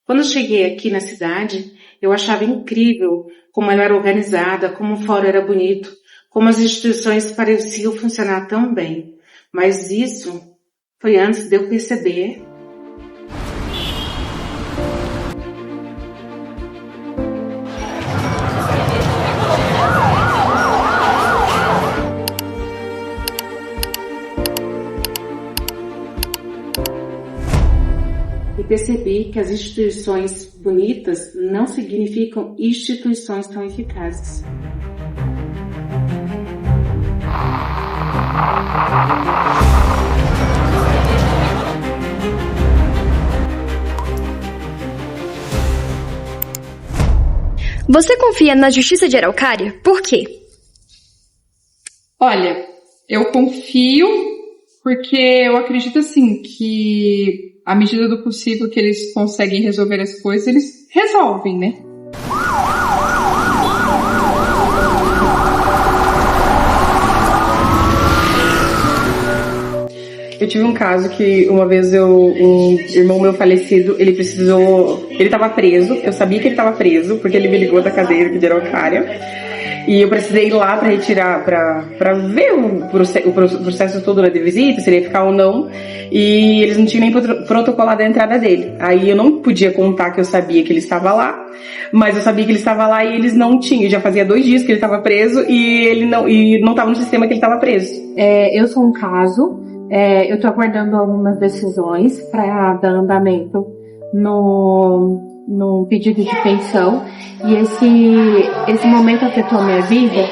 Quando eu cheguei aqui na cidade, eu achava incrível como ela era organizada, como o fórum era bonito, como as instituições pareciam funcionar tão bem. Mas isso foi antes de eu perceber. E percebi que as instituições bonitas não significam instituições tão eficazes. Você confia na Justiça de Araucária? Por quê? Olha, eu confio porque eu acredito assim que à medida do possível que eles conseguem resolver as coisas, eles resolvem, né? Eu tive um caso que uma vez um irmão meu falecido, ele estava preso, eu sabia que ele estava preso, porque ele me ligou da cadeia de Araucária. E eu precisei ir lá para retirar, para ver o processo todo, né, de visita, se ele ia ficar ou não. E eles não tinham nem protocolado a entrada dele. Aí eu não podia contar que eu sabia que ele estava lá, mas eu sabia que ele estava lá e eles não tinham. Já fazia 2 dias que ele estava preso e ele não estava no sistema que ele estava preso. Eu sou um caso, eu estou aguardando algumas decisões para dar andamento no pedido de pensão, e esse momento afetou a minha vida,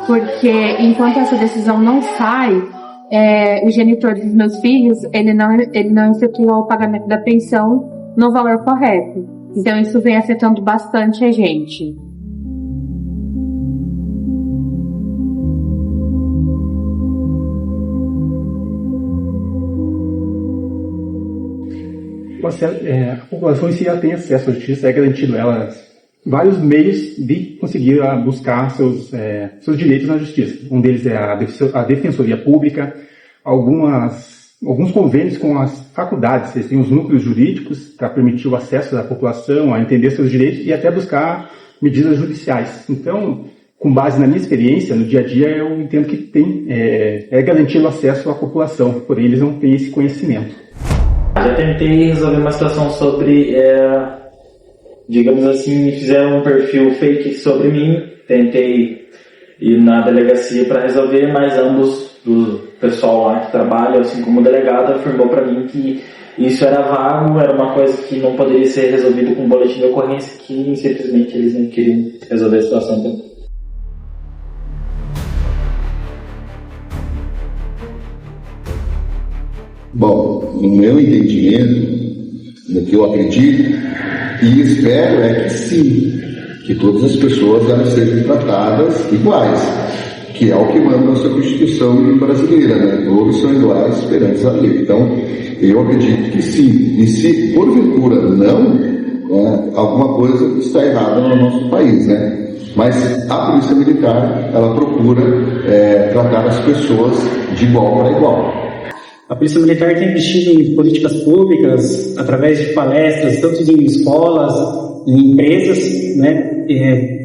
porque enquanto essa decisão não sai, o genitor dos meus filhos, ele não efetuou o pagamento da pensão no valor correto. Então isso vem afetando bastante a gente. A população em si já tem acesso à justiça, é garantido a elas vários meios de conseguir buscar seus direitos na justiça. Um deles é a Defensoria Pública, alguns convênios com as faculdades, eles têm os núcleos jurídicos para permitir o acesso da população a entender seus direitos e até buscar medidas judiciais. Então, com base na minha experiência, no dia a dia, eu entendo que é garantido o acesso à população, porém eles não têm esse conhecimento. Já tentei resolver uma situação sobre, digamos assim, fizeram um perfil fake sobre mim, tentei ir na delegacia para resolver, mas ambos do pessoal lá que trabalha, assim como o delegado, afirmou para mim que isso era vago, era uma coisa que não poderia ser resolvido com um boletim de ocorrência, que simplesmente eles não queriam resolver a situação também. Bom, no meu entendimento, no que eu acredito e espero é que sim, que todas as pessoas elas sejam tratadas iguais, que é o que manda a nossa Constituição brasileira, né? Todos são iguais perante a lei. Então, eu acredito que sim. E se porventura não, alguma coisa está errada no nosso país, né? Mas a Polícia Militar, ela procura tratar as pessoas de igual para igual. A Polícia Militar tem investido em políticas públicas, através de palestras, tanto em escolas, em empresas, né,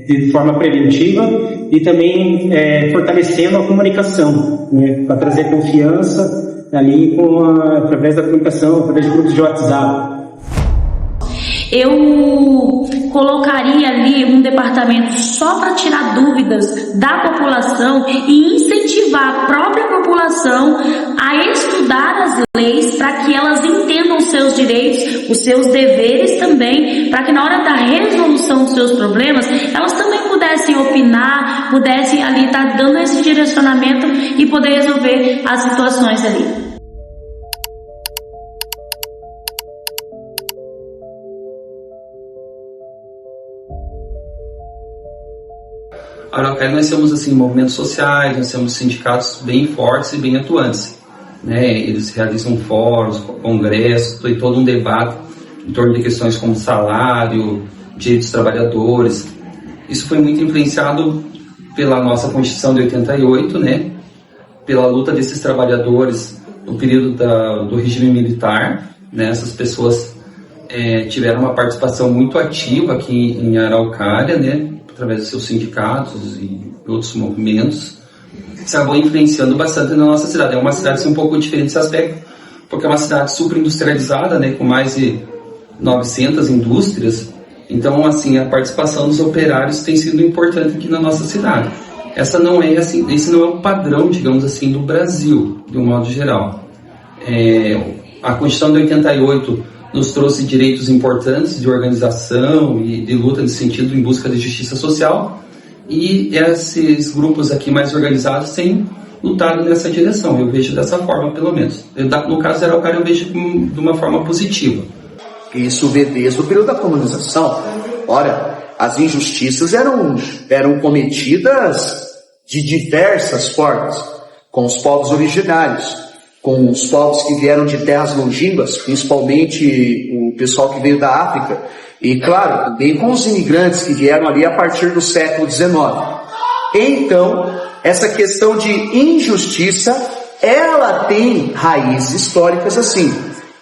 de forma preventiva, e também fortalecendo a comunicação, né, para trazer confiança ali através da comunicação, através de grupos de WhatsApp. Eu colocaria ali um departamento só para tirar dúvidas da população e incentivar a própria população a estudar as leis para que elas entendam os seus direitos, os seus deveres também, para que na hora da resolução dos seus problemas, elas também pudessem opinar, pudessem ali estar dando esse direcionamento e poder resolver as situações ali. Araucária nós temos assim movimentos sociais, nós temos sindicatos bem fortes e bem atuantes, né? Eles realizam fóruns, congressos, tem todo um debate em torno de questões como salário, direitos dos trabalhadores. Isso foi muito influenciado pela nossa Constituição de 88, né? Pela luta desses trabalhadores no período do regime militar, né? Essas pessoas tiveram uma participação muito ativa aqui em Araucária, né, através dos seus sindicatos e outros movimentos, que acabou influenciando bastante na nossa cidade. É uma cidade assim, um pouco diferente nesse aspecto, porque é uma cidade super industrializada, né, com mais de 900 indústrias. Então, assim, a participação dos operários tem sido importante aqui na nossa cidade. Esse não é o padrão, digamos assim, do Brasil, de um modo geral. A Constituição de 88 nos trouxe direitos importantes de organização e de luta nesse sentido em busca de justiça social, e esses grupos aqui mais organizados têm lutado nessa direção. Eu vejo dessa forma, pelo menos. No caso da Araucária, eu vejo de uma forma positiva. Isso vê desde o período da colonização. Ora, as injustiças eram cometidas de diversas formas, com os povos originários, com os povos que vieram de terras longínquas, principalmente o pessoal que veio da África, e claro, também com os imigrantes que vieram ali a partir do século XIX. Então, essa questão de injustiça, ela tem raízes históricas assim.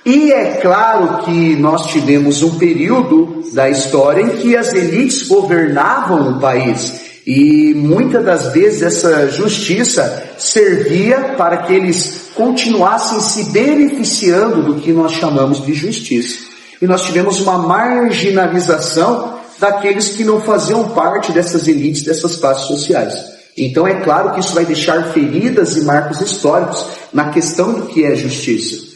E é claro que nós tivemos um período da história em que as elites governavam o país. E muitas das vezes essa justiça servia para que eles continuassem se beneficiando do que nós chamamos de justiça. E nós tivemos uma marginalização daqueles que não faziam parte dessas elites, dessas classes sociais. Então é claro que isso vai deixar feridas e marcos históricos na questão do que é justiça.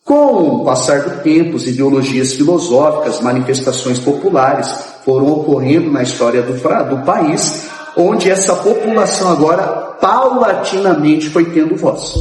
Com o passar do tempo, as ideologias filosóficas, manifestações populares foram ocorrendo na história do país, onde essa população agora paulatinamente foi tendo voz.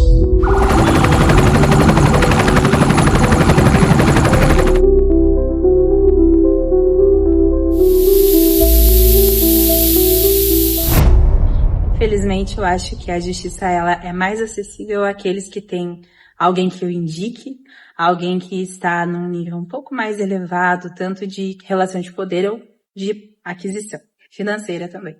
Infelizmente, eu acho que a justiça ela é mais acessível àqueles que têm alguém que o indique, alguém que está num nível um pouco mais elevado, tanto de relação de poder ou de aquisição financeira também.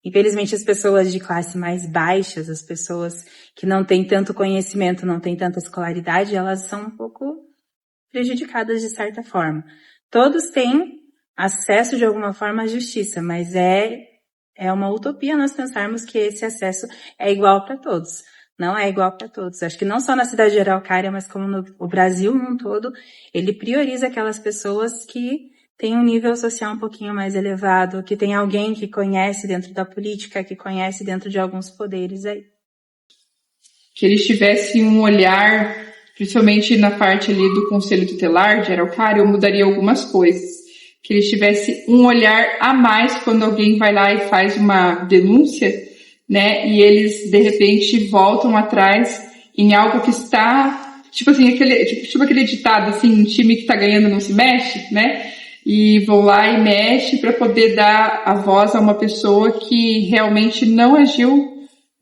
Infelizmente, as pessoas de classe mais baixas, as pessoas que não têm tanto conhecimento, não têm tanta escolaridade, elas são um pouco prejudicadas de certa forma. Todos têm acesso de alguma forma à justiça, mas é uma utopia nós pensarmos que esse acesso é igual para todos. Não é igual para todos. Acho que não só na cidade de Araucária, mas como no Brasil num todo, ele prioriza aquelas pessoas que têm um nível social um pouquinho mais elevado, que tem alguém que conhece dentro da política, que conhece dentro de alguns poderes aí. Que eles tivessem um olhar, principalmente na parte ali do Conselho Tutelar de Araucária, eu mudaria algumas coisas. Que eles tivessem um olhar a mais quando alguém vai lá e faz uma denúncia, né, e eles, de repente, voltam atrás em algo que está, tipo assim, aquele ditado, assim, um time que está ganhando não se mexe, né, e vão lá e mexe para poder dar a voz a uma pessoa que realmente não agiu,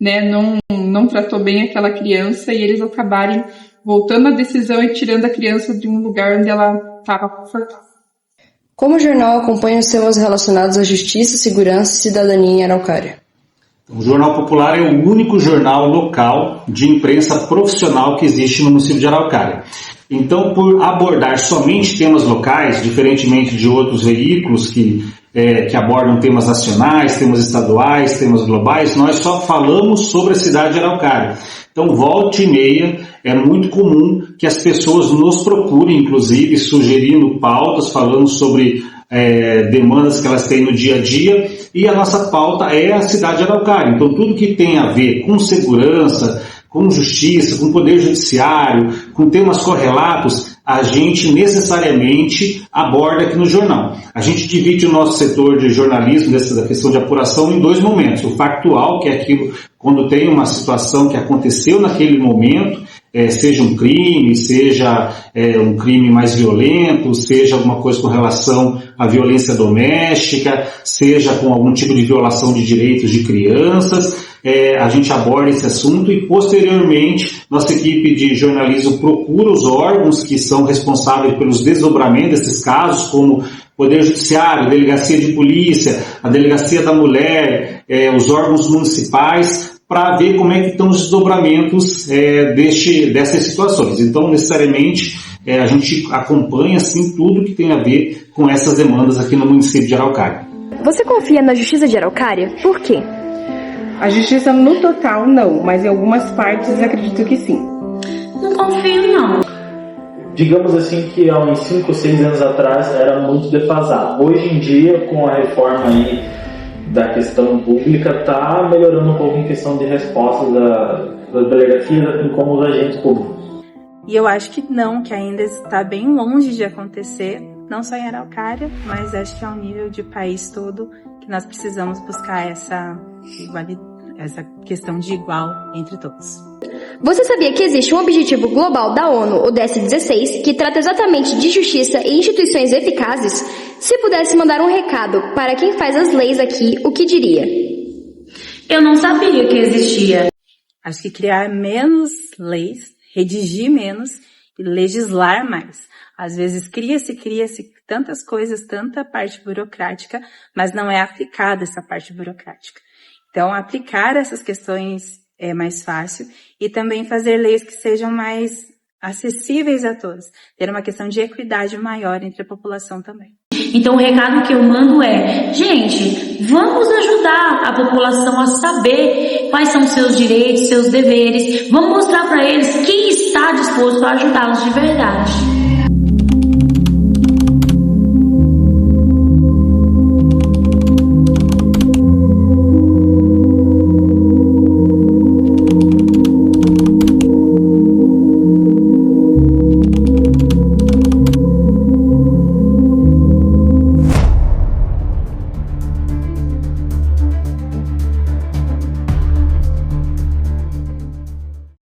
né, não tratou bem aquela criança, e eles acabarem voltando a decisão e tirando a criança de um lugar onde ela estava confortável. Como o jornal acompanha os temas relacionados à justiça, segurança e cidadania em Araucária? O Jornal Popular é o único jornal local de imprensa profissional que existe no município de Araucária. Então, por abordar somente temas locais, diferentemente de outros veículos que abordam temas nacionais, temas estaduais, temas globais, nós só falamos sobre a cidade de Araucária. Então, volta e meia, é muito comum que as pessoas nos procurem, inclusive, sugerindo pautas, falando sobre demandas que elas têm no dia a dia, e a nossa pauta é a cidade de Araucária. Então, tudo que tem a ver com segurança, com justiça, com poder judiciário, com temas correlatos, a gente necessariamente aborda aqui no jornal. A gente divide o nosso setor de jornalismo, da questão de apuração, em dois momentos. O factual, que é aquilo quando tem uma situação que aconteceu naquele momento, seja um crime, seja um crime mais violento, seja alguma coisa com relação à violência doméstica, seja com algum tipo de violação de direitos de crianças, a gente aborda esse assunto e, posteriormente, nossa equipe de jornalismo procura os órgãos que são responsáveis pelos desdobramentos desses casos, como Poder Judiciário, Delegacia de Polícia, a Delegacia da Mulher, os órgãos municipais, para ver como é que estão os desdobramentos dessas situações. Então, necessariamente, a gente acompanha assim tudo que tem a ver com essas demandas aqui no município de Araucária. Você confia na Justiça de Araucária? Por quê? A justiça no total não, mas em algumas partes acredito que sim. Não confio não. Digamos assim que há uns 5 ou 6 anos atrás era muito defasado. Hoje em dia, com a reforma aí da questão pública, está melhorando um pouco em questão de resposta da delegacia como os agentes públicos. E eu acho que não, que ainda está bem longe de acontecer, não só em Araucária, mas acho que ao nível de país todo, que nós precisamos buscar essa questão de igual entre todos. Você sabia que existe um objetivo global da ONU, o DS-16, que trata exatamente de justiça e instituições eficazes? Se pudesse mandar um recado para quem faz as leis aqui, o que diria? Eu não sabia que existia. Acho que criar menos leis, redigir menos e legislar mais. Às vezes cria-se tantas coisas, tanta parte burocrática, mas não é aplicada essa parte burocrática. Então, aplicar essas questões é mais fácil e também fazer leis que sejam mais acessíveis a todos. Ter uma questão de equidade maior entre a população também. Então, o recado que eu mando é, gente, vamos ajudar a população a saber quais são seus direitos, seus deveres. Vamos mostrar para eles quem está disposto a ajudá-los de verdade.